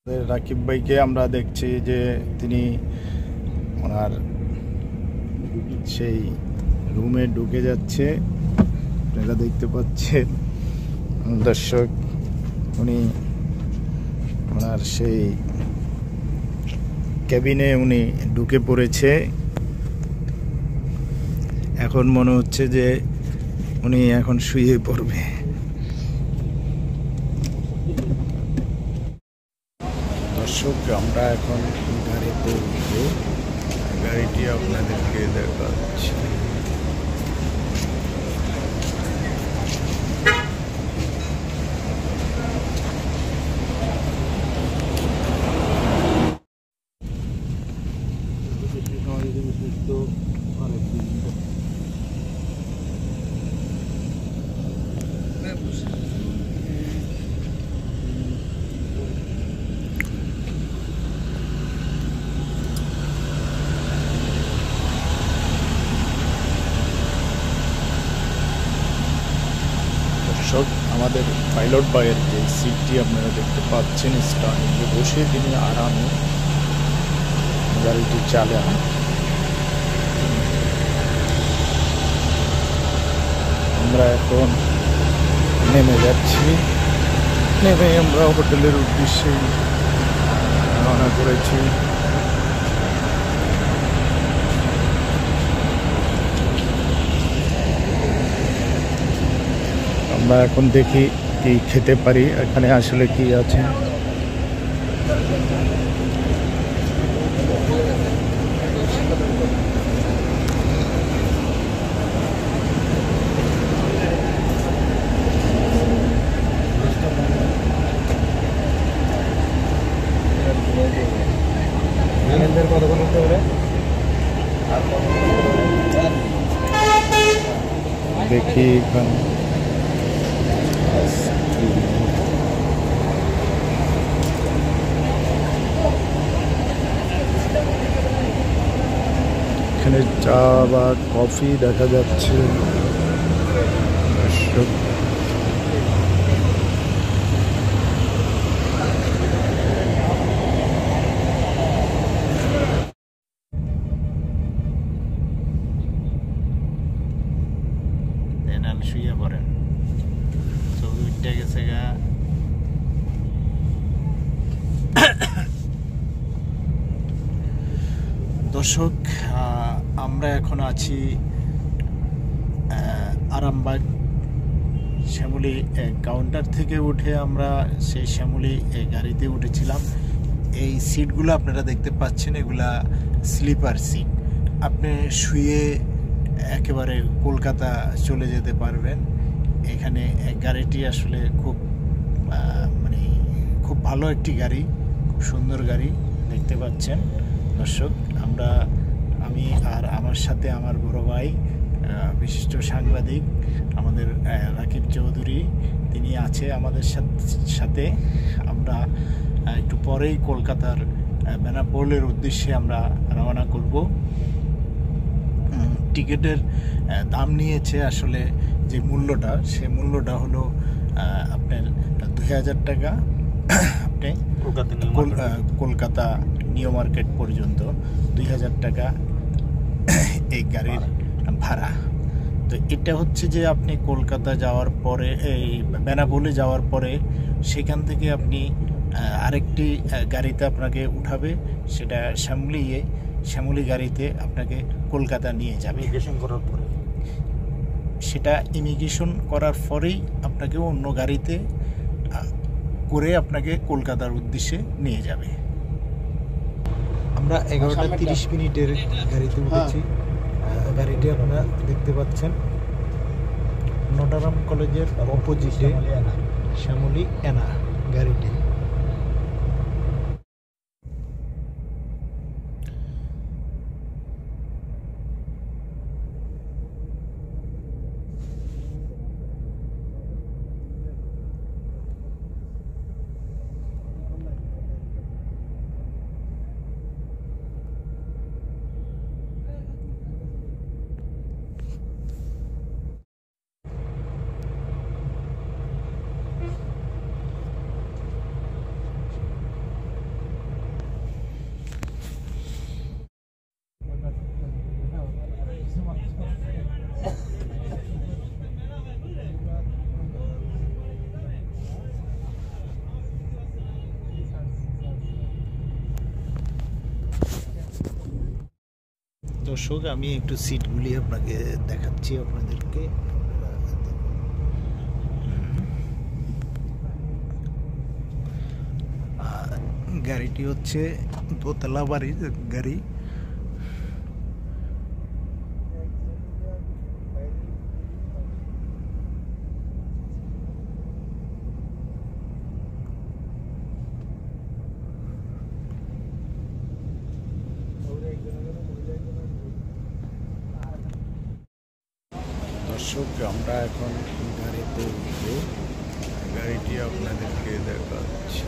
রাকিব ভাইকে আমরা দেখছি যে তিনি ওনার সেই রুমে ঢুকে যাচ্ছে, আপনারা দেখতে পাচ্ছেন দর্শক। উনি ওনার সেই ক্যাবিনে উনি ঢুকে পড়েছে। এখন মনে হচ্ছে যে উনি এখন শুয়ে পড়বে। দর্শক, আমরা এখন গাড়িতে উঠবো, গাড়িটি আপনাদেরকে দেখাচ্ছি। দর্শক, আমাদের পাইলট ভাইয়ের যে সিটটি আপনারা দেখতে পাচ্ছেন, স্টার্টিংয়ে বসে তিনি আরামে গাড়িটি চালান। আমরা এখন নেমে যাচ্ছি, নেমে আমরা হোটেলের উদ্দেশ্যে রওনা করেছি। আমরা এখন দেখি কি খেতে পারি, এখানে আসলে কি আছে। দেখি এখানে এখানে চা বা কফি দেখা যাচ্ছে। শুয়ে পড়েন, ছবি উঠে গেছে গা। দর্শক, আমরা এখন আছি আরামবাগ শ্যামলী কাউন্টার থেকে উঠে আমরা সেই শ্যামলী গাড়িতে উঠেছিলাম। এই সিটগুলো আপনারা দেখতে পাচ্ছেন, এগুলা স্লিপার সিট। আপনি শুয়ে একেবারে কলকাতা চলে যেতে পারবেন। এখানে গাড়িটি আসলে খুব খুব ভালো একটি গাড়ি, খুব সুন্দর গাড়ি দেখতে পাচ্ছেন দর্শক। আমি আর আমার সাথে আমার বড় ভাই, বিশিষ্ট সাংবাদিক আমাদের রাকিব চৌধুরী, তিনি আছে আমাদের সাথে। আমরা একটু পরেই কলকাতার বেনাপোলের উদ্দেশ্যে আমরা রওনা করব। টিকিটের দাম নিয়েছে আসলে যে মূল্যটা, সে মূল্যটা হলো আপনার 2000 টাকা। আপনি কলকাতা নিউ মার্কেট পর্যন্ত 2000 টাকা এই গাড়ির ভাড়া। তো এটা হচ্ছে যে আপনি কলকাতা যাওয়ার পরে, এই বেনাপোলে যাওয়ার পরে সেখান থেকে আপনি আরেকটি গাড়িতে আপনাকে উঠাবে, সেটা শ্যামলী গাড়িতে আপনাকে কলকাতা নিয়ে যাবে। ইমিগ্রেশন করার পরেই আপনাকে অন্য গাড়িতে করে আপনাকে কলকাতার উদ্দেশ্যে নিয়ে যাবে। আমরা 11:30 গাড়িতে উঠেছি। গাড়িটি আপনারা দেখতে পাচ্ছেন, নটরডেম কলেজের অপোজিটে শ্যামলী এনা গাড়িটি। দর্শক, আমি একটু সিটগুলি আপনাকে দেখাচ্ছি আপনাদেরকে। গাড়িটি হচ্ছে দোতলা বাড়ির গাড়ি। দর্শক, আমরা এখন গাড়িতে উঠবো, গাড়িটি আপনাদেরকে দেখাচ্ছি।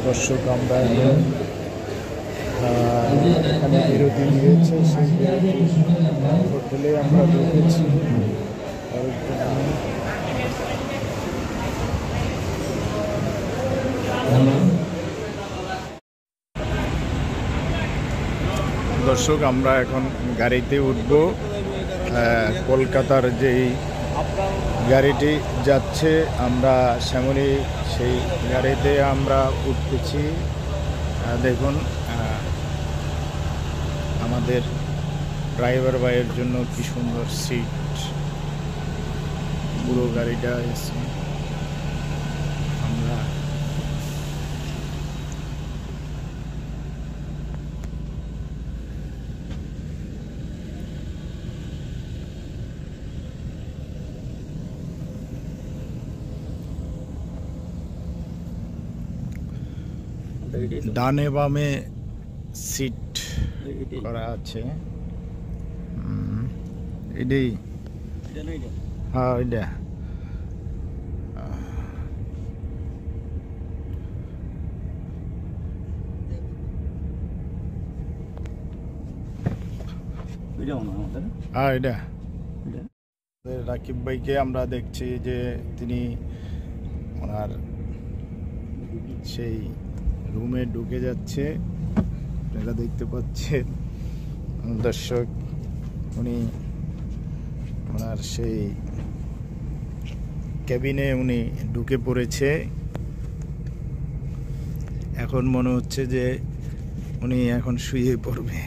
দর্শক, আমরা এখানে বিরতি নিয়েছে, সেই হোটেলে আমরা ঢুকেছি। দর্শক, আমরা এখন গাড়িতে উঠব। কলকাতার যেই গাড়িটি যাচ্ছে, আমরা শ্যামলী সেই গাড়িতে আমরা উঠতেছি। দেখুন, আমাদের ড্রাইভার ভাইয়ের জন্য কি সুন্দর সিট, পুরো গাড়িটা এসে আমরা ডানে বামে সিট করা আছে। এটাই, হ্যাঁ এটা। হ্যাঁ এটা। রাকিব ভাইকে আমরা দেখছি যে তিনি ওনার সেই রুমে ঢুকে যাচ্ছে, আপনারা দেখতে পাচ্ছেন দর্শক। উনি ওনার সেই ক্যাবিনে উনি ঢুকে পড়েছে। এখন মনে হচ্ছে যে উনি এখন শুয়ে পড়বে।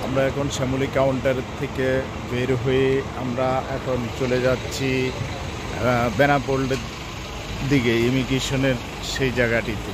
আমরা এখন শ্যামলী কাউন্টার থেকে বের হয়ে আমরা এখন চলে যাচ্ছি বেনাপোলের দিকে, ইমিগ্রেশনের সেই জায়গাটিতে।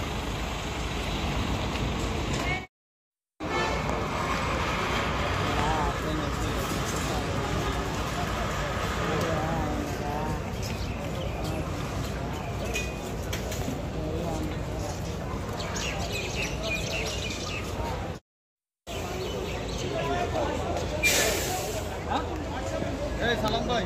সালাম ভাই,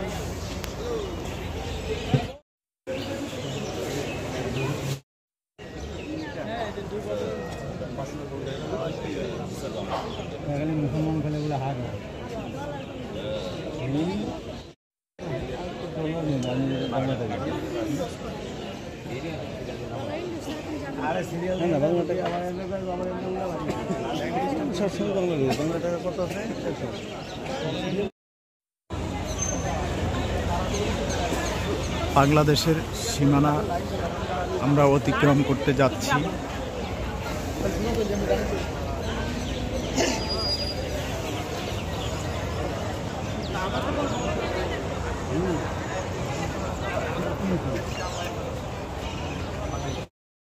মুসলমান খেলেগুলো হার বাংলা কত আছে। বাংলাদেশের সীমানা আমরা অতিক্রম করতে যাচ্ছি।